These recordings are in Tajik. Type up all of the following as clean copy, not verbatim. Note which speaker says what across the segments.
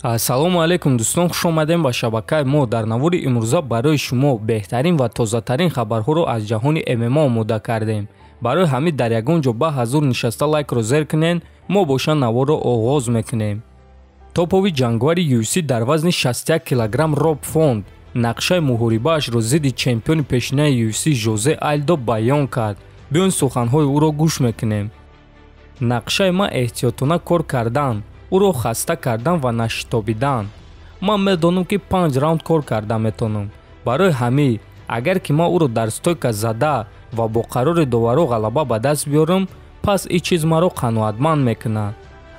Speaker 1: Ассалому алейкум дӯстон, хуш омадем ба шабакаи мо. Дар навори имрӯза барои шумо беҳтарин ва тозатарин хабарҳоро аз ҷаҳони ММА омода кардем. Барои ҳамид дар ягон ҷо ба ҳазур нишаста лайкро зер кунен, мо боша наворро оғоз мекунем. Топови ҷангвари UFC дар вазни 61 кг Роб Фонт нақшаи муҳорибаашро зидди чемпиони пешинаи UFC Жозе Альдо баён кард. Биён суханҳои ӯро гӯш мекунем. Нақшаи ман эҳтиётона кор кардан, ӯро хаста кардан ва нашитобидан. Ман медонам ки 5 раунд кор карда метонам. Барои ҳамин, агар ки ман ӯро дар стойка зада ва бо қарори доваро ғалаба ба даст биёрам, пас ин чиз маро қаноатманд мекунад.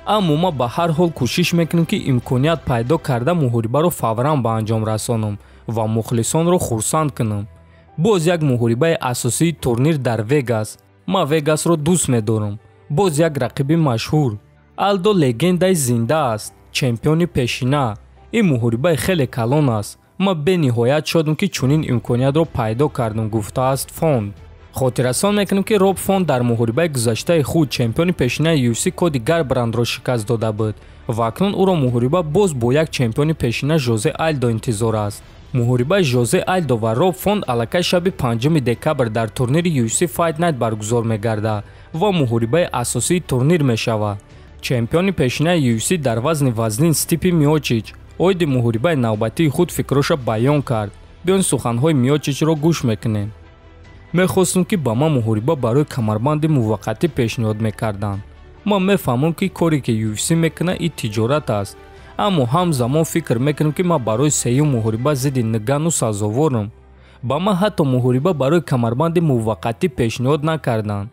Speaker 1: Аммо ман ба ҳар ҳол кӯшиш мекунам ки имконият пайдо карда муҳорибаро фавран ба анҷом расонам ва мухлисонро хурсанд кунам. Боз як муҳорибаи асосии турнир дар Вегас. Ман Вегасро дӯст медорам. Боз як рақиби машҳур. Алдо легендаи зинда аст, чемпиони пешина. Ин муҳорибаи хеле калон аст. Ман бениҳоят шодам ки чунин имкониятро пайдо кардам, гуфтааст Фонт. хотиррасон мекунем ки Роб Фонт дар муҳорибаи гузаштаи худ чемпиони пешинаи UFC Коди Гарбрандро шикаст дода буд ва акнун ӯро муҳориба боз бо як чемпиони пешина Жозе Альдо интизор аст. муҳорибаи Жозе Альдо ва Роб Фонт аллакай шаби 5 декабр дар турнири UFC Fight Night баргузор мегардад ва муҳорибаи асосии турнир мешавад. чемпиони пешинаи UFC дар вазни вазнин Стипи Миочич оиди муҳорибаи навбатии худ фикроша баён кард. биён суханҳои Миочичро гӯш мекунем. мехостам ки ба ман муҳориба барои камарбанди муваққатӣ пешниҳод мекарданд. ман мефаҳмам ки коре ки UFC мекунад ин тиҷорат аст, аммо ҳамзамон фикр мекунам ки ман барои сеюм муҳориба зидди Нгану сазоворам. ба ман ҳатто муҳориба барои камарбанди муваққатӣ пешниҳод накарданд.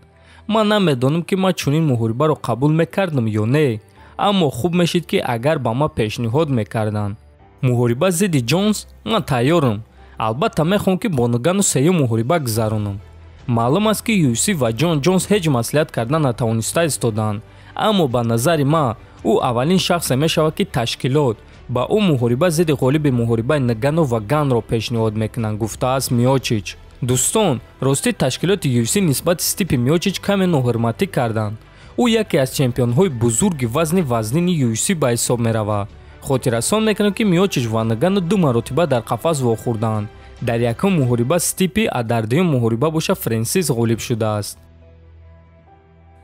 Speaker 1: ман намедонам ки ман чунин муҳорибаро қабул мекардам ё не, аммо хуб мешид ки агар ба ман пешниҳод мекарданд. муҳориба зидди Ҷонс, ман тайёрам. албатта мехоҳам ки бо Нгану сеюм муҳориба гузаронам. маълум аст ки UFC ва Ҷон Ҷонс ҳеҷ маслиҳат карда натавониста истоданд, аммо ба назари ман ӯ аввалин шахсе мешавад ки ташкилот ба ӯ муҳориба зидди ғолиби муҳорибаи Нгану ва Ганро пешниҳод мекунанд, гуфтааст Миочич. дӯстон, рости ташкилоти UFC нисбати Стипи Миочич каме ноҳурматӣ карданд. ӯ яке аз чемпионҳои бузурги вазни вазнини UFC ба ҳисоб меравад. хотиррасон мекунем ки Миочич ва Нгану 2 маротиба дар қафас вохӯрданд. дар якум муҳориба Стипи, а дар дуюм муҳориба боша Френсис ғолиб шудааст.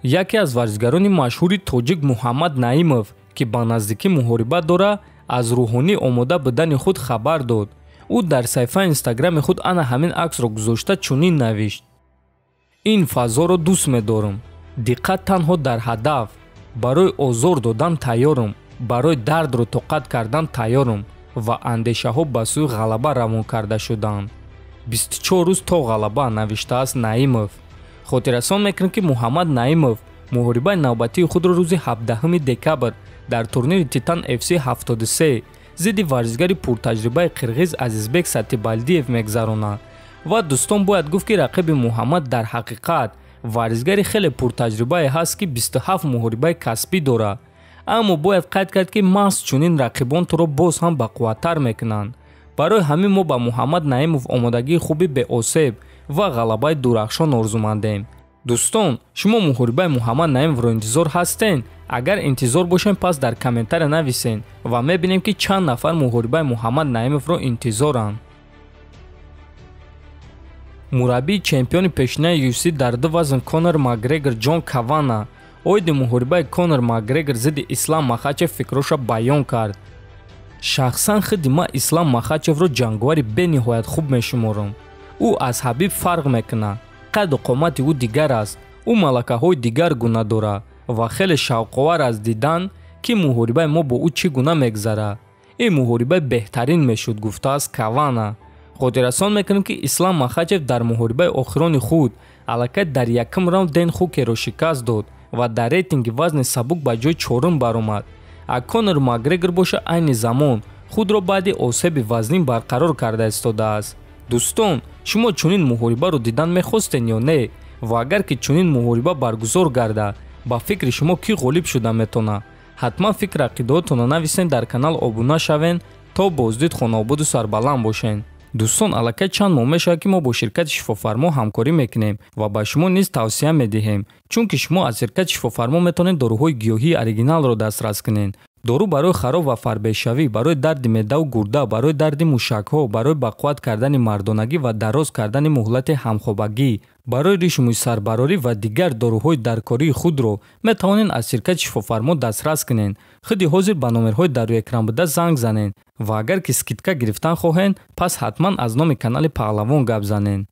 Speaker 1: яке аз варзишгарони машҳури тоҷик Муҳаммад Наимов, ки ба наздикӣ муҳориба дора, аз рӯҳонӣ омода будани худ хабар дод. ӯ дар саҳифаи инстаграми худ ана ҳамин аксро гузошта чунин навишт: ин фазоро дӯст медорам. диққат танҳо дар ҳадаф. барои озор додан тайёрам. барои дардро тоқат кардан тайёрам ва андешаҳо ба сӯи ғалаба равон карда шуданд. 24 рӯз то ғалаба, навиштааст Наимов. хотиррасон мекунем ки Муҳаммад Наимов муҳорибаи навбатии худро рӯзи 17 декабр дар турнири Титан FC 73 зидди варзишгари пуртаҷрибаи қирғиз Азизбек Сатибалдиев мегзаронад. ва дӯстон, бояд гуфт ки рақиби Муҳаммад дар ҳақиқат варзишгари хеле пуртаҷрибае ҳаст ки 27 муҳорибаи касбӣ дорад. аммо бояд қайд кард ки маҳз чунин рақибон туро боз ҳам бақувваттар мекунанд. барои ҳамин мо ба Муҳаммад Наимов омодагии хуби беосеб ва ғалабаи дурахшон орзумандем. дӯстон, шумо муҳорибаи Муҳаммад Наимовро интизор ҳастен? агар интизор бошем, пас дар комментария нависен ва мебинем ки чанд нафар муҳорибаи Муҳаммад Наимовро интизоранд. мураббии чемпиони пешинаи UFC дар 2 вазн Конор Макгрегор Ҷон Кавана оиди муҳорибаи Конор Макгрегор зидди Ислам Махачев фикроша баён кард. шахсан худи ман Ислам Махачевро ҷангвари бениҳоят хуб мешуморам. ӯ аз Ҳабиб фарқ мекунад. қадду қомати ӯ дигар аст. ӯ малакаҳои дигар гуна дорад ва хеле шавқовар аст дидан ки муҳорибаи мо бо ӯ чӣ гуна мегзарад. ин муҳорибаи беҳтарин мешуд, гуфтааст Кавана. хотиррасон мекунем ки Ислам Махачев дар муҳорибаи охирони худ аллакай дар якум раунд Дэн Хукерро шикаст дод ва дар рейтинги вазни сабук ба ҷои 4 баромад. ак Конор Макгрегор боша айни замон худро баъди осеби вазнин барқарор карда истодааст. дӯстон, шумо чунин муҳорибаро дидан мехостен ё не? ва агар ки чунин муҳориба баргузор гардад, ба фикри шумо кӣ ғолиб шуда метавонад? ҳатман фикр ақидаотонро нависен, дар канал обуна шавен то боздид хонобуду сарбаланд бошен. дӯстон, аллакай чанд моҳ мешавад ки мо бо ширкати шифофармо ҳамкорӣ мекунем ва ба шумо низ тавсия медиҳем, чунки шумо аз ширкати шифофармо метавонед дороҳои гиёҳии оригиналро дастрас кунед. дору барои хароб ва фарбешавӣ, барои дарди меъдаву гурда, барои дарди мушакҳо, барои бақувват кардани мардонагӣ ва дароз кардани муҳлати ҳамхобагӣ, барои ришмӯи сарбарорӣ ва дигар дорӯҳои даркории худро метавонед аз ширкати шифофармо дастрас кунед. Худи ҳозир ба номерҳои дар рӯи экран буда занг занед ва агар ки скидка гирифтан хоҳед, пас ҳатман аз номи канали Паҳлавон гап занед.